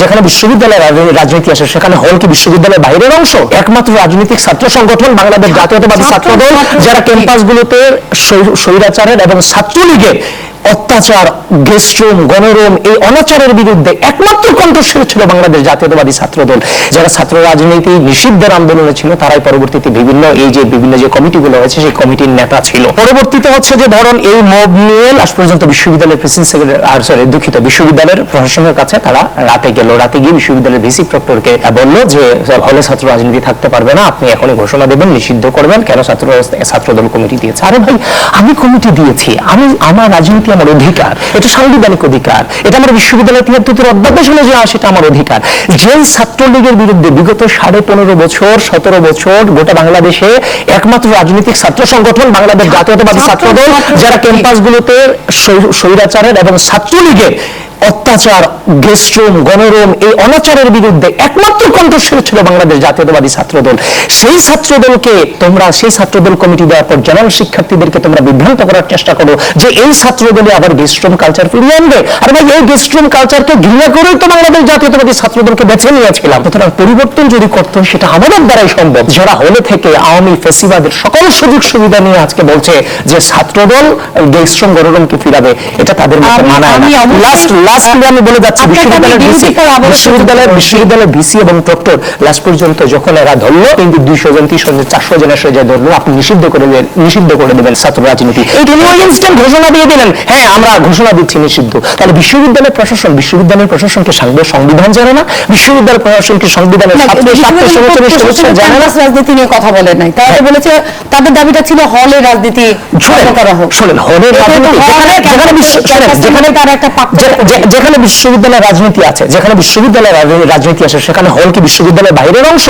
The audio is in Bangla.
যেখানে বিশ্ববিদ্যালয়ের রাজনীতি আসে সেখানে হল কি বিশ্ববিদ্যালয়ের বাইরের অংশ? একমাত্র রাজনৈতিক ছাত্র সংগঠন বাংলাদেশ জাতীয়তাবাদী ছাত্রদল, যারা ক্যাম্পাসগুলোতে স্বৈরাচারের এবং ছাত্রলীগের অত্যাচার, গেস্টরুম, গণরুম, এই অনাচারের বিরুদ্ধে একমাত্র কণ্ঠস্বর ছিল বাংলাদেশ জাতীয়তাবাদী ছাত্রদল। যারা ছাত্র রাজনীতি নিষিদ্ধের আন্দোলনে ছিল তারাই পরবর্তীতে বিভিন্ন যে কমিটিগুলো হয়েছে সেই কমিটির নেতা ছিল। পরবর্তীতে হচ্ছে যে ধরুন এই মব নিয়ে লাস্ট পর্যন্ত বিশ্ববিদ্যালয়ের প্রেসিডেন্ট সেক্রেটারি বিশ্ববিদ্যালয়ের প্রশাসনের কাছে তারা রাতে গিয়ে বিশ্ববিদ্যালয়ের ভিসি প্রক্টরকে বলল যে হলে ছাত্র রাজনীতি থাকতে পারবে না, আপনি এখনই ঘোষণা দেবেন, নিষিদ্ধ করবেন। কেন? ছাত্রদল কমিটি দিয়েছে। আরে ভাই, আমি কমিটি দিয়েছি, আমার রাজনীতি আমার অধিকার, এটা সাংবিধানিক অধিকার, এটা আমার বিশ্ববিদ্যালয় ৭৩ অধ্যাদেশ অনুযায়ী সেটা আমার অধিকার। যে ছাত্রলীগের বিরুদ্ধে বিগত ১৫.৫ বছর ১৭ বছর গোটা বাংলাদেশে একমাত্র রাজনৈতিক ছাত্র সংগঠন বাংলাদেশ জাতীয়তাবাদী ছাত্রদল, যারা ক্যাম্পাসগুলোতে স্বৈরাচারের এবং ছাত্রলীগের অত্যাচার, গেস্টরুম, গণরুম, এই অনাচারের বিরুদ্ধে একমাত্র কণ্ঠস্বর ছিল বাংলাদেশ জাতীয়তাবাদী ছাত্রদল। সেই ছাত্রদল কমিটি দেওয়ার পর জেনারেল শিক্ষার্থীদেরকে তোমরা বিভ্রান্ত করার চেষ্টা করো যে এই ছাত্রদলে আবার গেস্টরুম কালচার ফিরিয়ে আনবে। আর ভাই, এই গেস্টরুম কালচারকে ঘৃণা করেই তো বাংলাদেশ জাতীয়তাবাদী ছাত্রদলকে বেছে নিয়েছিলাম। সুতরাং পরিবর্তন যদি করতে হয় সেটা আমাদের দ্বারাই সম্ভব। যারা হলে থেকে আওয়ামী ফ্যাসিবাদের সকল সুযোগ সুবিধা নিয়ে আজকে বলছে যে ছাত্রদল গেস্টরুম, গণরুমকে ফিরাবে, এটা তাদের মধ্যে মানায় না। আমি বলে যাচ্ছি, বিশ্ববিদ্যালয়ের ভিসি এবং প্রক্টর লাস্ট পর্যন্ত যখন এরা ধরলো, কিন্তু 200 জন 300 জন 400 জন এসে যে ধরলো আপনি নিষিদ্ধ করে দেবেন ছাত্র রাজনীতি, এই ইনস্ট্যান্ট ঘোষণা দিয়ে দিলেন, হ্যাঁ আমরা ঘোষণা দিচ্ছি নিষিদ্ধ। তাহলে বিশ্ববিদ্যালয়ের প্রশাসনকে সংবিধান জানে না, বিশ্ববিদ্যালয় প্রশাসনকে সংবিধানের জানে না, রাজনীতি নিয়ে কথা বলে নাই। তারা বলেছে তাদের দাবিটা ছিল হলে রাজনীতি করা হোক। শোনেন, হলের রাজনীতি যেখানে বিশ্ববিদ্যালয়ের রাজনীতি আছে, যেখানে বিশ্ববিদ্যালয়ের রাজনীতি আসে সেখানে হল কি বিশ্ববিদ্যালয়ের বাইরের অংশ?